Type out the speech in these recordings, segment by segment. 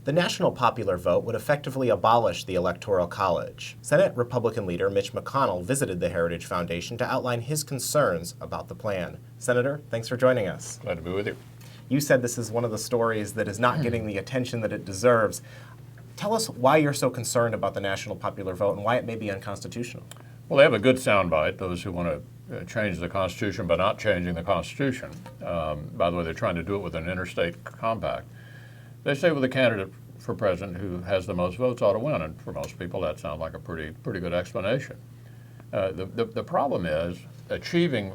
The national popular vote would effectively abolish the Electoral College. Senate Republican leader Mitch McConnell visited the Heritage Foundation to outline his concerns about the plan. Senator, thanks for joining us. Glad to be with you. You said this is one of the stories that is not getting the attention that it deserves. Tell us why you're so concerned about the national popular vote and why it may be unconstitutional. Well, they have a good soundbite, those who want to change the Constitution by not changing the Constitution. By the way, they're trying to do it with an interstate compact. They say with a candidate for president who has the most votes ought to win, and for most people that sounds like a pretty good explanation. The problem is achieving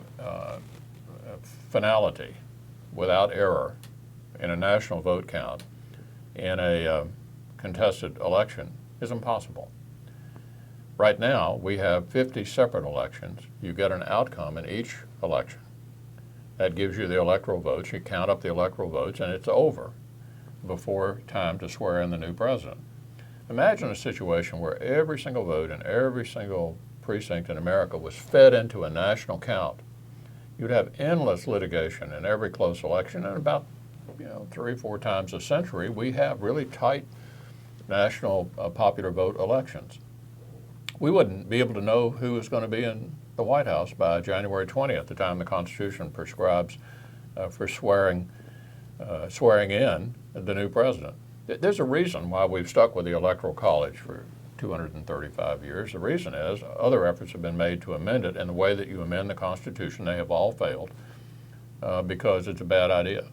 finality without error in a national vote count in a contested election is impossible. Right now, we have 50 separate elections. You get an outcome in each election. That gives you the electoral votes. You count up the electoral votes, and it's over before time to swear in the new president. Imagine a situation where every single vote in every single precinct in America was fed into a national count. You'd have endless litigation in every close election, and about 3 or 4 times a century, we have really tight national popular vote elections. We wouldn't be able to know who is going to be in the White House by January 20th, the time the Constitution prescribes for swearing in the new president. There's a reason why we've stuck with the Electoral College for 235 years. The reason is other efforts have been made to amend it, and the way that you amend the Constitution, they have all failed because it's a bad idea.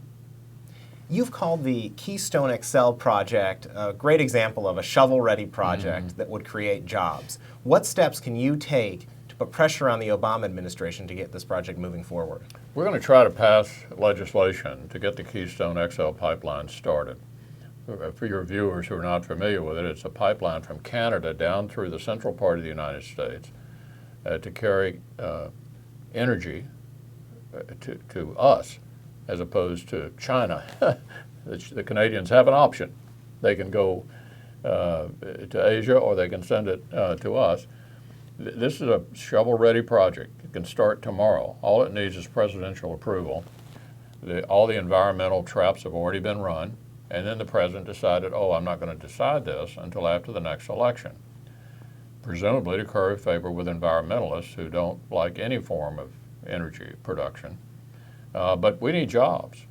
You've called the Keystone XL project a great example of a shovel-ready project that would create jobs. What steps can you take to put pressure on the Obama administration to get this project moving forward? We're going to try to pass legislation to get the Keystone XL pipeline started. For your viewers who are not familiar with it, it's a pipeline from Canada down through the central part of the United States to carry energy to us, as opposed to China. The Canadians have an option. They can go to Asia or they can send it to us. This is a shovel-ready project. It can start tomorrow. All it needs is presidential approval. All the environmental traps have already been run, and then the president decided, I'm not going to decide this until after the next election, presumably to curry favor with environmentalists who don't like any form of energy production. But we need jobs.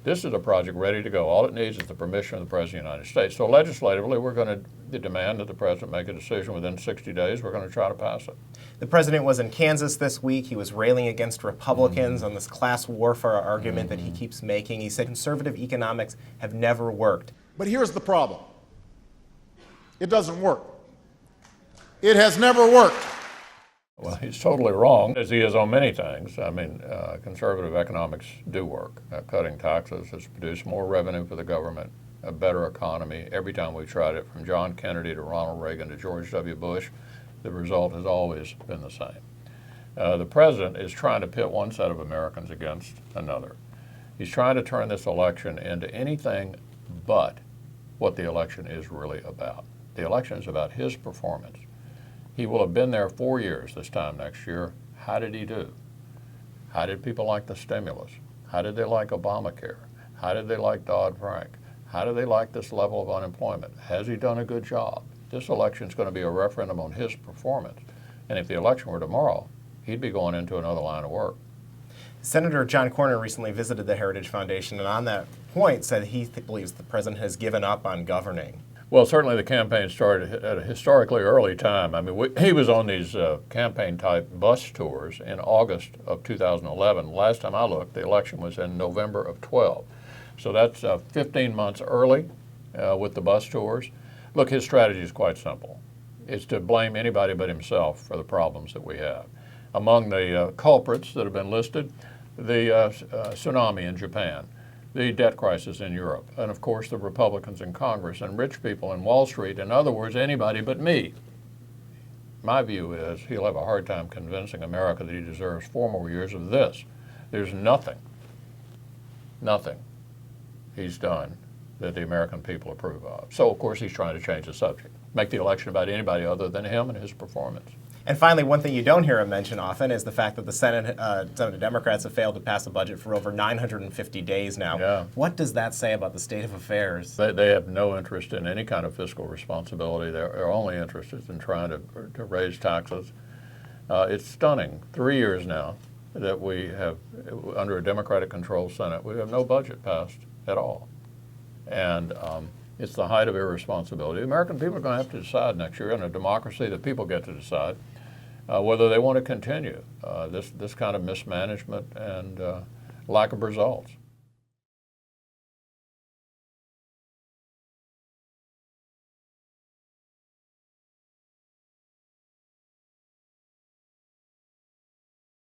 This is a project ready to go. All it needs is the permission of the President of the United States. So legislatively, we're going to demand that the President make a decision within 60 days. We're going to try to pass it. The President was in Kansas this week. He was railing against Republicans on this class warfare argument that he keeps making. He said conservative economics have never worked. But here's the problem. It doesn't work. It has never worked. Well, he's totally wrong, as he is on many things. I mean, conservative economics do work. Cutting taxes has produced more revenue for the government, a better economy. Every time we've tried it, from John Kennedy to Ronald Reagan to George W. Bush, the result has always been the same. The president is trying to pit one set of Americans against another. He's trying to turn this election into anything but what the election is really about. The election is about his performance. He will have been there 4 years this time next year. How did he do? How did people like the stimulus? How did they like Obamacare? How did they like Dodd-Frank? How do they like this level of unemployment? Has he done a good job? This election is going to be a referendum on his performance. And if the election were tomorrow, he'd be going into another line of work. Senator John Cornyn recently visited the Heritage Foundation and on that point said he believes the president has given up on governing. Well, certainly the campaign started at a historically early time. I mean, he was on these campaign-type bus tours in August of 2011. Last time I looked, the election was in November of 12. So that's 15 months early with the bus tours. Look, his strategy is quite simple. It's to blame anybody but himself for the problems that we have. Among the culprits that have been listed, the tsunami in Japan, the debt crisis in Europe, and of course the Republicans in Congress and rich people in Wall Street. In other words, anybody but me. My view is he'll have a hard time convincing America that he deserves 4 more years of this. There's nothing he's done that the American people approve of. So of course he's trying to change the subject, make the election about anybody other than him and his performance. And finally, one thing you don't hear him mention often is the fact that the Senate Democrats have failed to pass a budget for over 950 days now. Yeah. What does that say about the state of affairs? They have no interest in any kind of fiscal responsibility. They're only interested in trying to raise taxes. It's stunning. 3 years now that we have, under a Democratic-controlled Senate, we have no budget passed at all. And it's the height of irresponsibility. The American people are going to have to decide next year. In a democracy, the people get to decide whether they want to continue this kind of mismanagement and lack of results.